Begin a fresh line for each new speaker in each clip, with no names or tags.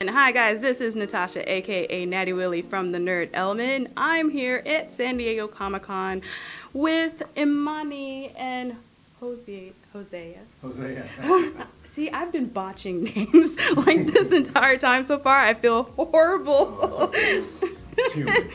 And hi guys, this is Natasha, aka Natty Willie from the Nerd Element. I'm here at San Diego Comic-Con with Imani and Hosea. See, I've been botching names like this entire time so far. I feel horrible.
Oh, it's human.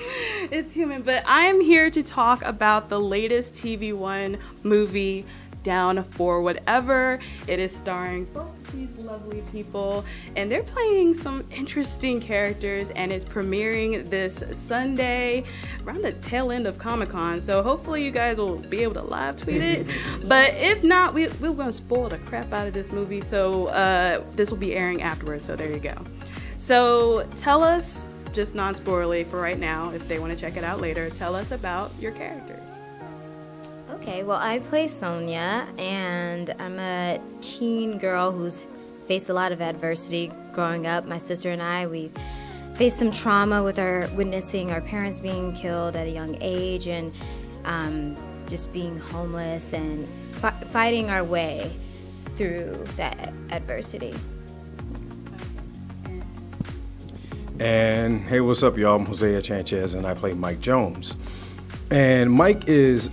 It's human, but I'm here to talk about the latest TV One movie, Down for Whatever. It is starring both these lovely people, and they're playing some interesting characters, and it's premiering this Sunday around the tail end of Comic-Con, so hopefully you guys will be able to live tweet it. But if not, we're going to spoil the crap out of this movie, so this will be airing afterwards, so there you go. So tell us, just non-spoilerly for right now, if they want to check it out later, tell us about your characters.
Okay, well, I play Sonia, and I'm a teen girl who's faced a lot of adversity growing up. My sister and I, we faced some trauma with witnessing our parents being killed at a young age, and just being homeless and fighting our way through that adversity.
And hey, what's up, y'all? I'm Hosea Chanchez, and I play Mike Jones. And Mike is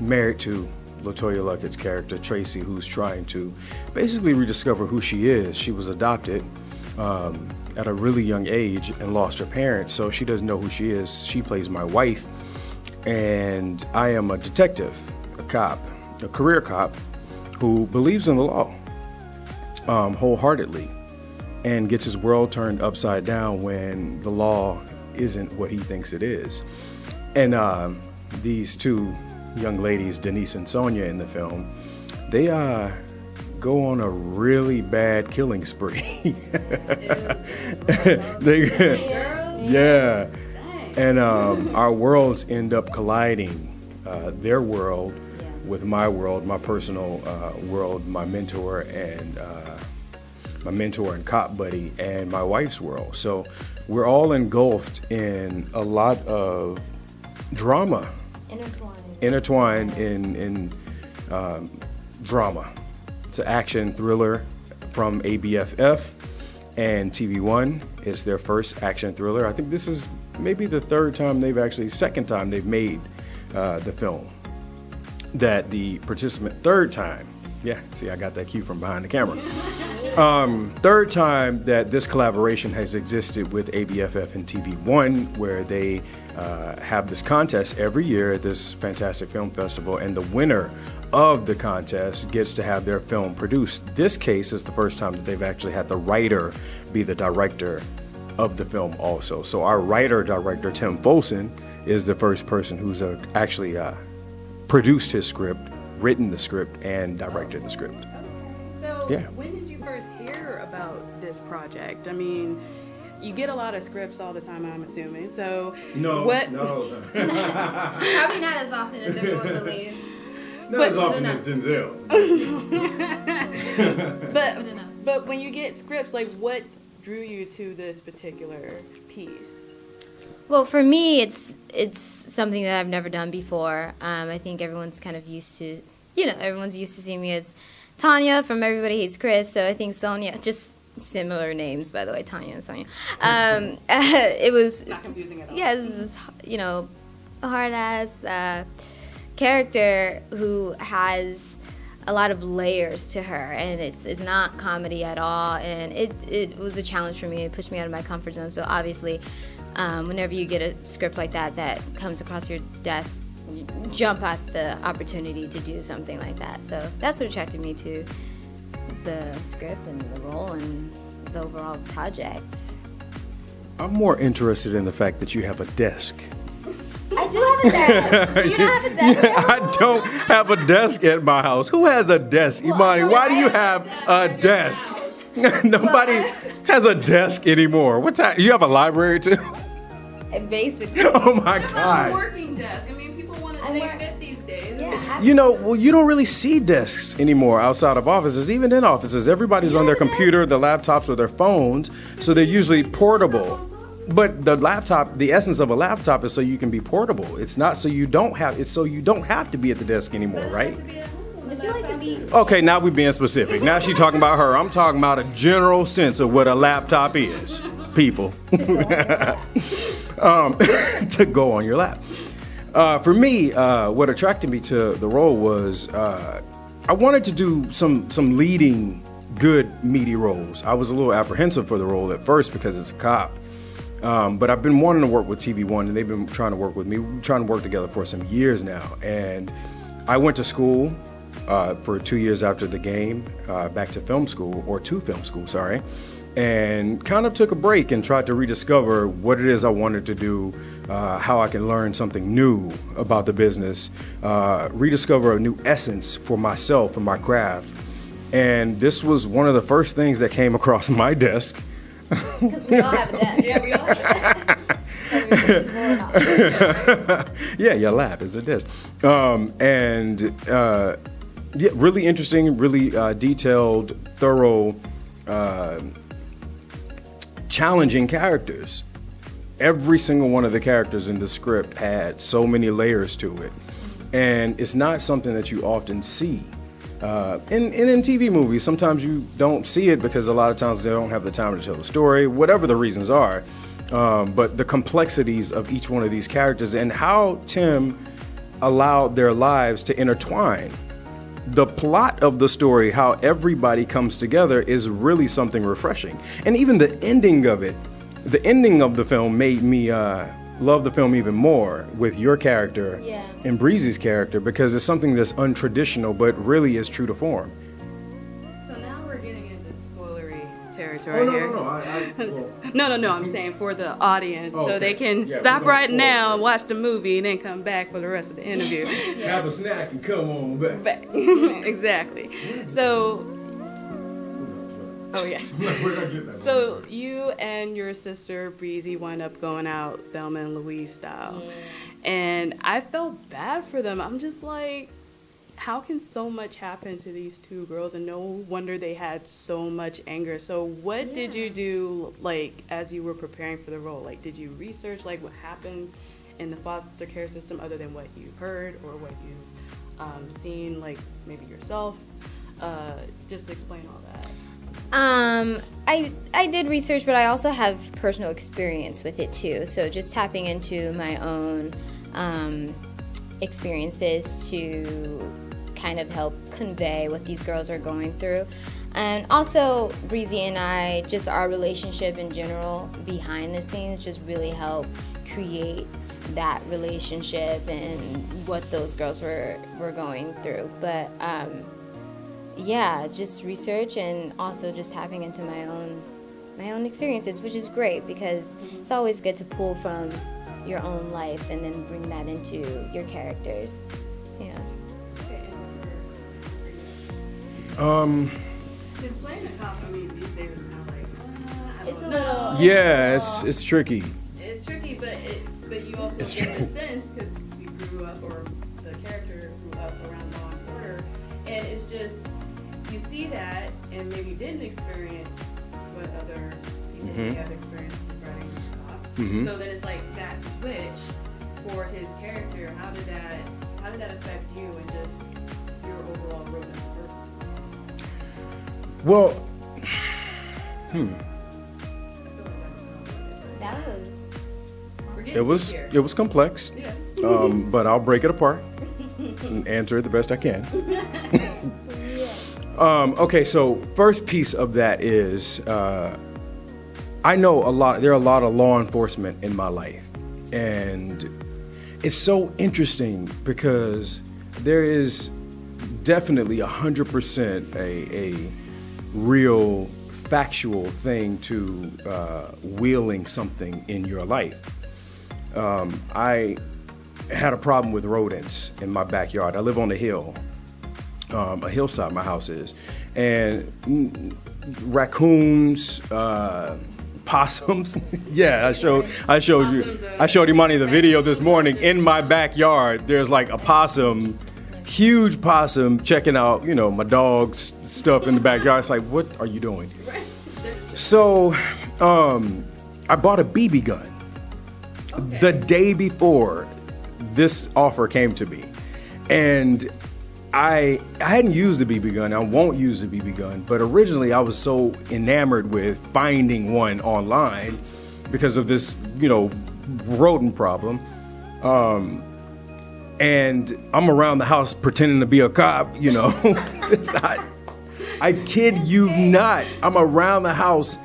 married to LaToya Luckett's character, Tracy, who's trying to basically rediscover who she is. She was adopted at a really young age and lost her parents, so she doesn't know who she is. She plays my wife, and I am a detective, a cop, a career cop who believes in the law wholeheartedly and gets his world turned upside down when the law isn't what he thinks it is. And these two young ladies, Denise and Sonia, in the film, they go on a really bad killing spree. Yeah. And our worlds end up colliding. Their world with my world, my personal world, my mentor and cop buddy, and my wife's world. So we're all engulfed in a lot of drama, intertwined in drama. It's an action thriller from ABFF and TV One. It's their first action thriller. I think this is maybe the second time they've made the film. That the participant, third time, yeah, see, I got that cue from behind the camera. Third time that this collaboration has existed with ABFF and TV One, where they have this contest every year at this fantastic film festival, and the winner of the contest gets to have their film produced. This case is the first time that they've actually had the writer be the director of the film also. So our writer-director, Tim Folson, is the first person who's actually produced his script, written the script, and directed the script.
So
yeah.
When did you first hear about this project? I mean, you get a lot of scripts all the time, I'm assuming. So
No.
Probably not as often as everyone believes.
Not as often as Denzel.
But when you get scripts, like, what drew you to this particular piece?
Well, for me, it's something that I've never done before. I think everyone's kind of used to, everyone's used to seeing me as Tanya from Everybody Hates Chris. So I think Sonia, just similar names, by the way, Tanya and Sonia. It was
not confusing at all.
Yeah, this a hard-ass character who has a lot of layers to her, and it's not comedy at all. And it was a challenge for me. It pushed me out of my comfort zone. So obviously, whenever you get a script like that comes across your desk, you jump at the opportunity to do something like that. So that's what attracted me to the script and the role and the overall project.
I'm more interested in the fact that you have a desk.
I do have a desk. You don't have a desk?
I don't have a desk at my house. Who has a desk? Imani, why do you have a desk? Nobody has a desk anymore. What's that? You have a library too?
Basically.
Oh my
What about a
God.
working desk? I mean, people want to stay fit these days.
Yeah.
You don't really see desks anymore outside of offices, even in offices. Everybody's on their computer, their laptops, or their phones, so they're usually portable. But the essence of a laptop is so you can be portable. It's not so you don't have. It's so you don't have to be at the desk anymore, right?
Would you like to be?
Okay, now we're being specific. Now she's talking about her. I'm talking about a general sense of what a laptop is, people. To go on your lap. For me, what attracted me to the role was I wanted to do some leading good meaty roles. I was a little apprehensive for the role at first because it's a cop. But I've been wanting to work with TV One, and they've been trying to work with me. We're trying to work together for some years now. And I went to school for 2 years after the game, back to film school, sorry, and kind of took a break and tried to rediscover what it is I wanted to do, how I can learn something new about the business, rediscover a new essence for myself and my craft. And this was one of the first things that came across my desk.
Because we all have a desk. Yeah, we all have a desk.
Yeah, your lap is a desk. Yeah, really interesting, really detailed, thorough, challenging characters. Every single one of the characters in the script had so many layers to it. And it's not something that you often see. In TV movies, sometimes you don't see it because a lot of times they don't have the time to tell the story, whatever the reasons are. But the complexities of each one of these characters and how Tim allowed their lives to intertwine. The plot of the story, how everybody comes together, is really something refreshing. And even the ending of it, the ending of the film made me love the film even more with your character and Breezy's character, because it's something that's untraditional but really is true to form.
So now we're getting into spoilery territory here. No, I'm saying for the audience, so they can stop right now and watch the movie and then come back for the rest of the interview.
Have a snack and come on back.
Exactly. So, so you and your sister Breezy wind up going out Thelma and Louise style. And I felt bad for them. I'm just like, how can so much happen to these two girls, and no wonder they had so much anger. So what did you do, like, as you were preparing for the role? Like, did you research, like, what happens in the foster care system other than what you've heard or what you've seen, like, maybe yourself? Just explain all that.
I did research, but I also have personal experience with it too. So just tapping into my own experiences to kind of help convey what these girls are going through. And also Breezy and I, just our relationship in general behind the scenes, just really help create that relationship and what those girls were going through. But yeah, just research and also just tapping into my own experiences, which is great because it's always good to pull from your own life and then bring that into your characters. Yeah.
Because playing a cop, I mean, these days is kind of like,
It's a little.
Yeah, it's tricky.
It's tricky, but you also get the sense, because we grew up, or the character grew up around Law and Order, and it's just, you see that, and maybe didn't experience what other people may have experienced with writing cops. So then it's like that switch for his character. How did that affect you and just your overall growth as a person?
Well,
That was.
it was complex, but I'll break it apart and answer it the best I can. Okay, so first piece of that is I know there are a lot of law enforcement in my life, and it's so interesting because there is definitely 100% a real factual thing to wheeling something in your life. I had a problem with rodents in my backyard. I live on a hill. A hillside my house is, and raccoons, possums. Yeah, I showed you money the video this morning. In my backyard, there's like a possum, huge possum, checking out my dog's stuff in the backyard. It's like, what are you doing? So I bought a BB gun the day before this offer came to me, and I hadn't used the BB gun. I won't use the BB gun. But originally, I was so enamored with finding one online because of this, rodent problem. And I'm around the house pretending to be a cop, I kid you not. I'm around the house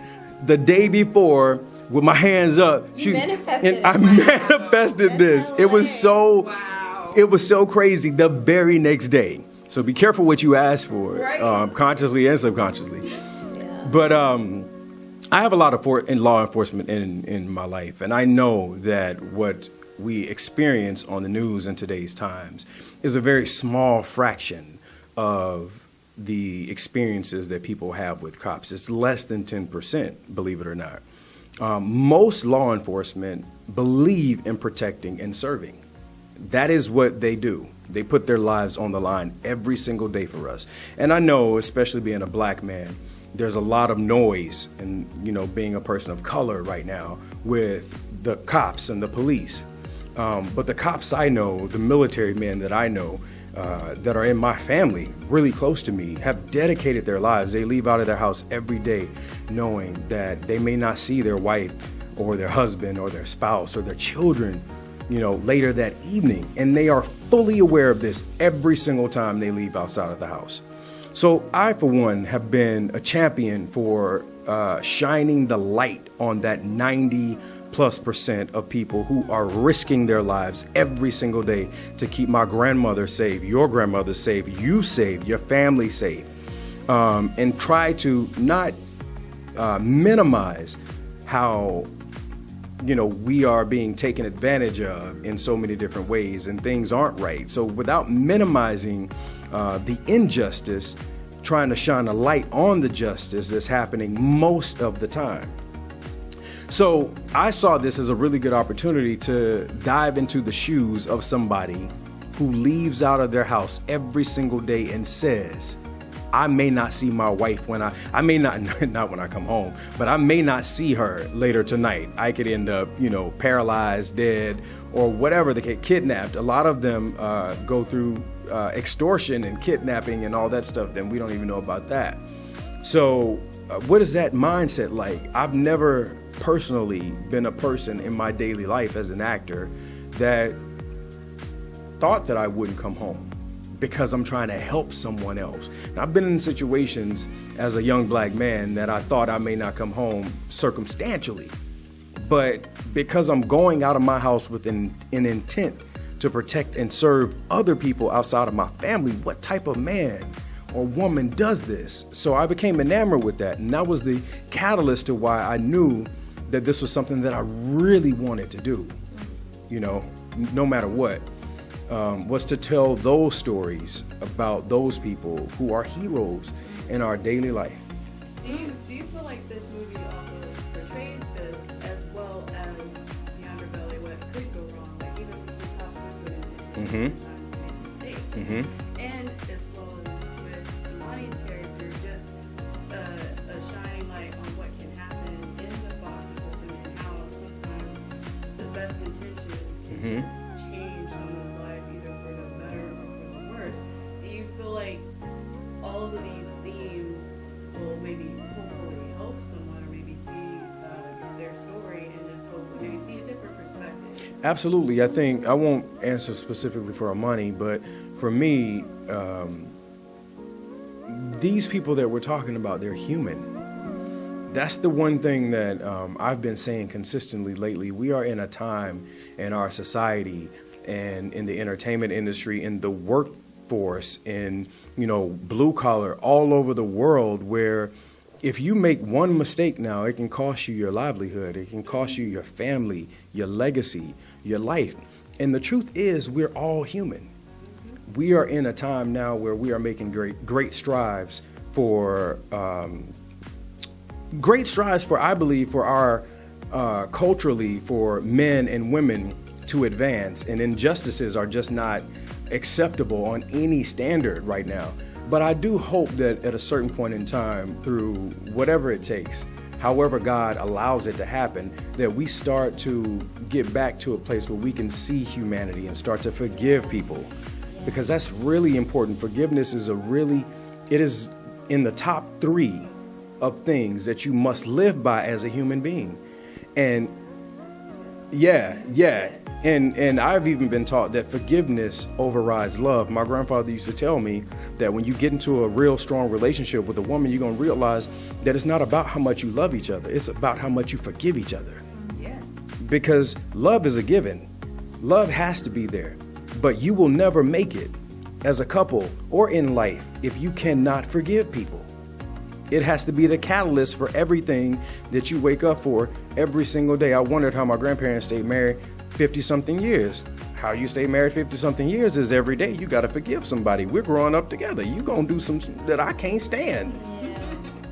the day before with my hands up. And I manifested this. It was so crazy the very next day. So be careful what you ask for, consciously and subconsciously. Yeah. But I have a lot of law enforcement in my life, and I know that what we experience on the news in today's times is a very small fraction of the experiences that people have with cops. It's less than 10%, believe it or not. Most law enforcement believe in protecting and serving. That is what they do. They put their lives on the line every single day for us. And I know, especially being a black man, there's a lot of noise and, being a person of color right now with the cops and the police. But the cops I know, the military men that I know, that are in my family, really close to me, have dedicated their lives. They leave out of their house every day knowing that they may not see their wife or their husband or their spouse or their children, later that evening. And they are fully aware of this every single time they leave outside of the house. So I, for one, have been a champion for shining the light on that 90+% of people who are risking their lives every single day to keep my grandmother safe, your grandmother safe, you safe, your family safe, and try to not minimize how we are being taken advantage of in so many different ways and things aren't right. So without minimizing the injustice, trying to shine a light on the justice that's happening most of the time. So I saw this as a really good opportunity to dive into the shoes of somebody who leaves out of their house every single day and says, I may not see my wife when I may not when I come home, but I may not see her later tonight. I could end up, paralyzed, dead, or whatever. They get kidnapped. A lot of them go through extortion and kidnapping and all that stuff. Then we don't even know about that. So what is that mindset like? I've never personally been a person in my daily life as an actor that thought that I wouldn't come home because I'm trying to help someone else. Now, I've been in situations as a young black man that I thought I may not come home circumstantially, but because I'm going out of my house with an intent to protect and serve other people outside of my family, what type of man or woman does this? So I became enamored with that, and that was the catalyst to why I knew that this was something that I really wanted to do, no matter what. Was to tell those stories about those people who are heroes in our daily life.
Do you feel like this movie also portrays this as well as the underbelly, what could go wrong, like even with cops with good intentions, sometimes make mistakes, and as well as with Imani's character, just a shining light on what can happen in the foster system and how sometimes the best intentions can just change someone's life either for the better or for the worse. Do you feel like all of these themes will maybe hopefully help someone or maybe see their story and just hopefully maybe see a different perspective?
Absolutely. I think I won't answer specifically for Imani, but for me, these people that we're talking about, they're human. That's the one thing that I've been saying consistently lately. We are in a time in our society and in the entertainment industry, in the workforce, in blue collar, all over the world, where if you make one mistake now, it can cost you your livelihood, it can cost you your family, your legacy, your life. And the truth is, we're all human. We are in a time now where we are making great strides for I believe, for our culturally, for men and women to advance, and injustices are just not acceptable on any standard right now. But I do hope that at a certain point in time, through whatever it takes, however God allows it to happen, that we start to get back to a place where we can see humanity and start to forgive people because that's really important. Forgiveness is it is in the top 3 of things that you must live by as a human being. And and I've even been taught that forgiveness overrides love. My grandfather used to tell me that when you get into a real strong relationship with a woman, you're going to realize that it's not about how much you love each other. It's about how much you forgive each other.
Yes.
Because love is a given. Love has to be there. But you will never make it as a couple or in life if you cannot forgive people. It has to be the catalyst for everything that you wake up for every single day. I wondered how my grandparents stayed married 50-something years. How you stay married 50-something years is every day you got to forgive somebody. We're growing up together. You going to do some that I can't stand.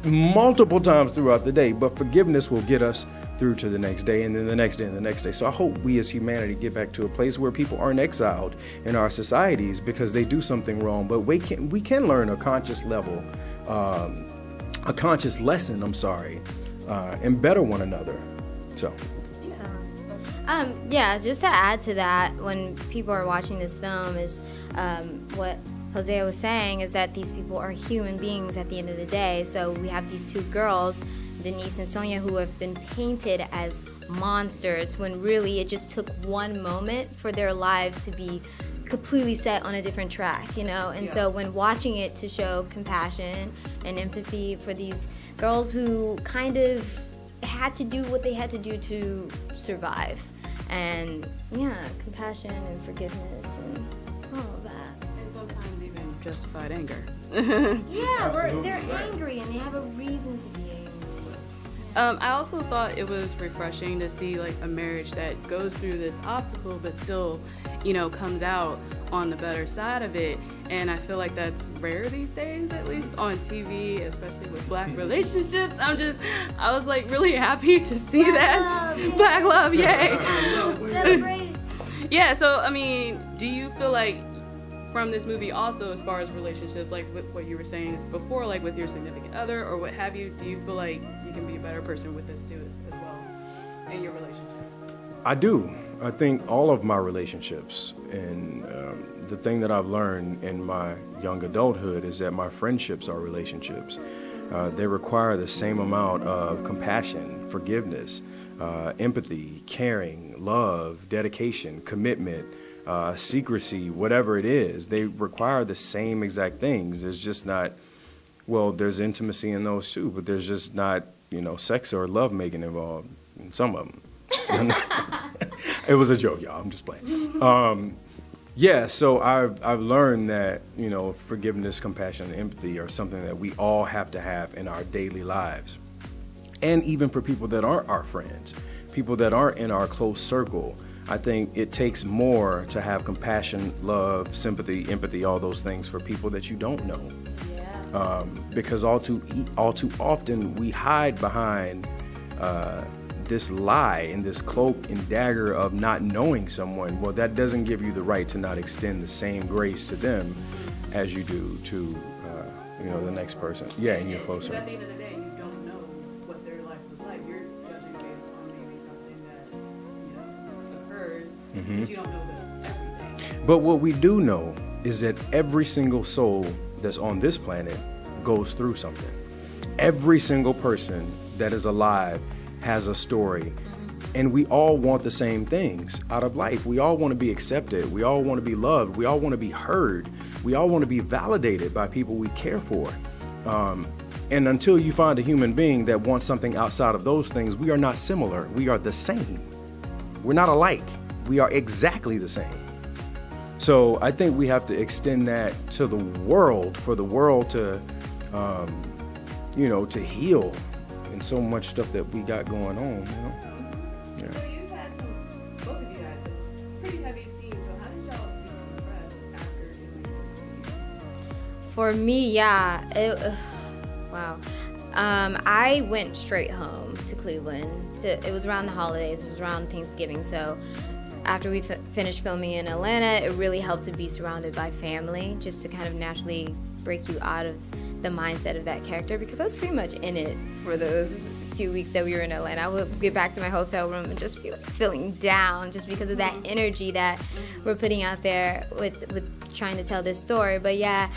Multiple times throughout the day. But forgiveness will get us through to the next day, and then the next day, and the next day. So I hope we as humanity get back to a place where people aren't exiled in our societies because they do something wrong. But we can learn a conscious level, a conscious lesson, and better one another. So.
Just to add to that, when people are watching this film, is what Hosea was saying is that these people are human beings at the end of the day. So we have these 2 girls, Denise and Sonia, who have been painted as monsters when really it just took one moment for their lives to be completely set on a different track, And so when watching it, to show compassion and empathy for these girls who kind of had to do what they had to do to survive. And compassion and forgiveness and all of that.
And sometimes even justified anger.
They're angry and they have a reason to be angry.
I also thought it was refreshing to see like a marriage that goes through this obstacle but still, comes out on the better side of it. And I feel like that's rare these days, at least on TV, especially with Black relationships. I was like really happy to see that. Black love, yay.
Celebrate.
Yeah, so I mean, do you feel like from this movie also, as far as relationships, like what you were saying before, like with your significant other or what have you, do you feel like you can be a better person with this too as well in your relationships?
I do. I think all of my relationships, and the thing that I've learned in my young adulthood is that my friendships are relationships. They require the same amount of compassion, forgiveness, empathy, caring, love, dedication, commitment, secrecy, whatever it is. They require the same exact things. There's just not, there's intimacy in those too, but there's just not, sex or love making involved in some of them. It was a joke, y'all. I'm just playing. So I've learned that, forgiveness, compassion, and empathy are something that we all have to have in our daily lives. And even for people that aren't our friends, people that aren't in our close circle, I think it takes more to have compassion, love, sympathy, empathy, all those things for people that you don't know. Yeah. Because all too often we hide behind this lie and this cloak and dagger of not knowing someone. Well, that doesn't give you the right to not extend the same grace to them as you do to the next person. Yeah, and you're closer.
At the end of the day, you don't know what their life was like. You're judging based on maybe something that occurs, but you don't know everything.
But what we do know is that every single soul that's on this planet goes through something. Every single person that is alive has a story, and we all want the same things out of life. We all want to be accepted. We all want to be loved. We all want to be heard. We all want to be validated by people we care for. And until you find a human being that wants something outside of those things, we are not similar. We are the same. We're not alike. We are exactly the same. So I think we have to extend that to the world, for the world to, to heal. And so much stuff that we got going on, Yeah.
So you've had both of you had some pretty heavy scenes. So how did y'all decompress after doing those scenes?
For me, wow. I went straight home to Cleveland. It was around the holidays. It was around Thanksgiving. So after we finished filming in Atlanta, it really helped to be surrounded by family, just to kind of naturally break you out of the mindset of that character, because I was pretty much in it for those few weeks that we were in Atlanta. I would get back to my hotel room and just feel feeling down just because of that energy that we're putting out there with trying to tell this story. But yeah,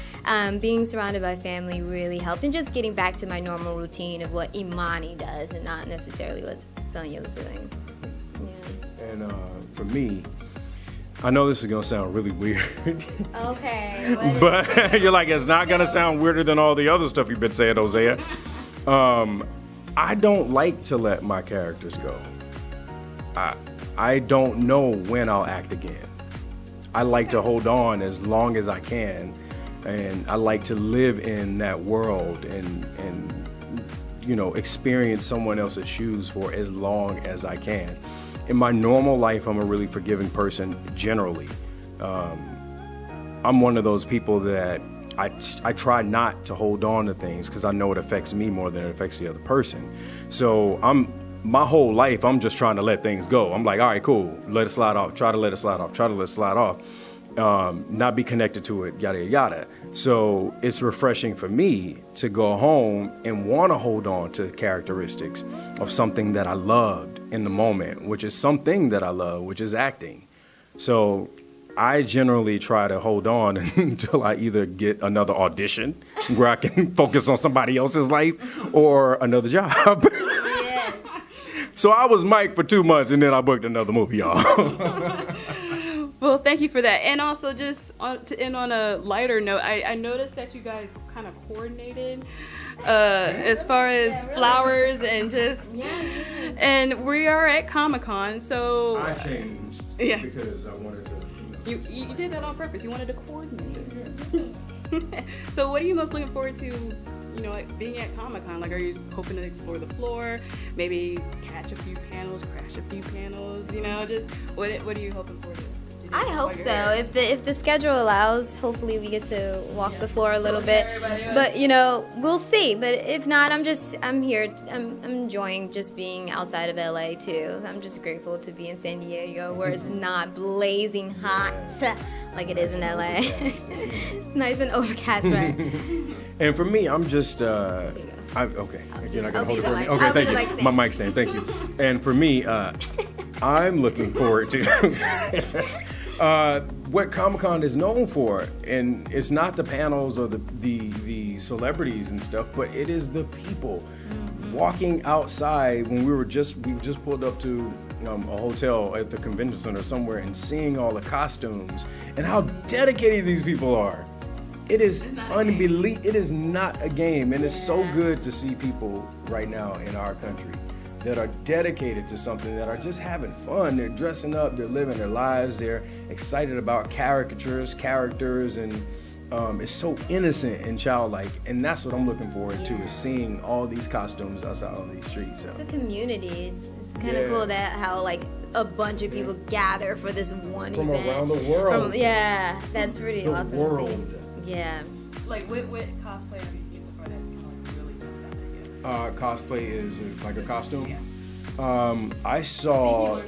being surrounded by family really helped, and just getting back to my normal routine of what Imani does and not necessarily what Sonia was doing. Yeah.
And for me, I know this is gonna sound really weird.
Okay.
But you're like, it's not gonna sound weirder than all the other stuff you've been saying, Hosea. I don't like to let my characters go. I don't know when I'll act again. I like to hold on as long as I can, and I like to live in that world and experience someone else's shoes for as long as I can. In my normal life, I'm a really forgiving person generally. I'm one of those people that I try not to hold on to things because I know it affects me more than it affects the other person. So my whole life, I'm just trying to let things go. I'm like, all right, cool, let it slide off, try to let it slide off, try to let it slide off, not be connected to it, yada, yada. So it's refreshing for me to go home and want to hold on to characteristics of something that I loved in the moment, which is something that I love, which is acting. So I generally try to hold on until I either get another audition where I can focus on somebody else's life or another job.
Yes.
So I was Mike for 2 months, and then I booked another movie, y'all.
Well, thank you for that. And also, just to end on a lighter note, I noticed that you guys kind of coordinated as far as flowers and just...
Yeah.
And we are at Comic-Con, so...
I changed because I wanted to...
You did that on purpose. You wanted to coordinate. So what are you most looking forward to, being at Comic-Con? Like, are you hoping to explore the floor, maybe catch a few panels, crash a few panels, just what are you hoping for to do
I hope so. If the schedule allows, hopefully we get to walk the floor a little bit. But we'll see. But if not, I'm here. I'm enjoying just being outside of LA too. I'm just grateful to be in San Diego where it's not blazing hot like it is in LA. It's nice and overcast, right?
And for me, I'm just okay. You're not gonna hold it for me. Okay, thank you. My mic stand. Thank you. And for me, I'm looking forward to what Comic-Con is known for, and it's not the panels or the celebrities and stuff, but it is the people walking outside. When we just pulled up to a hotel at the convention center somewhere and seeing all the costumes and how dedicated these people are. It is unbelievable. It is not a game, and it's so good to see people right now in our country that are dedicated to something, that are just having fun. They're dressing up, they're living their lives, they're excited about characters, and it's so innocent and childlike, and that's what I'm looking forward to, is seeing all these costumes outside on these streets. So.
It's a community. It's kind of cool that how a bunch of people gather for this one
from
event.
Around the world.
That's pretty awesome to see. Yeah.
Like, what cosplay have you seen so far that's really good about it?
Cosplay is like a costume?
Yeah.
I saw...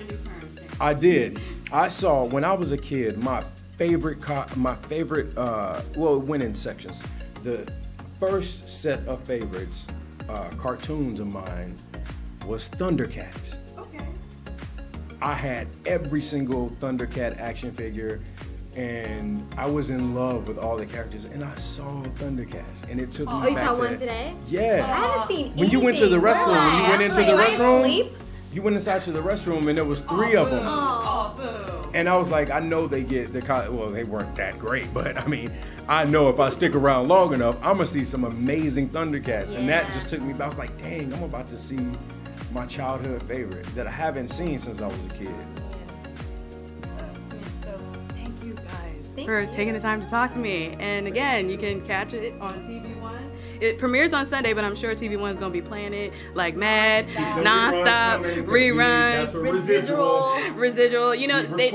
I did. I saw, when I was a kid, my favorite, it went in sections. The first set of favorites, cartoons of mine, was Thundercats.
Okay.
I had every single Thundercat action figure, and I was in love with all the characters, and I saw Thundercats, and it took me back to...
Oh, you saw one today?
Yeah.
I haven't seen
When you went to the restroom, you went inside to the restroom, and there was 3 of them.
Oh, boo.
And I was like, I know they get they weren't that great, but I mean, I know if I stick around long enough, I'm gonna see some amazing Thundercats, and that just took me back. I was like, dang, I'm about to see my childhood favorite that I haven't seen since I was a kid.
So thank you guys for taking the time to talk to me. And again, you can catch it on TV One. It premieres on Sunday, but I'm sure TV One is going to be playing it like mad, nonstop, reruns, residual.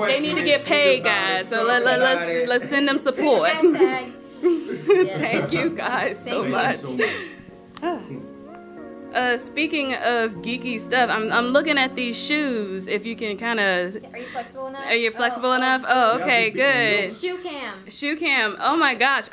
They need to get paid, guys. So let's send them support. Thank you guys so much. Speaking of geeky stuff, I'm looking at these shoes. If you can kind of...
Are you flexible enough?
Are you flexible enough? Oh, okay, good.
Shoe cam.
Shoe cam. Oh my gosh.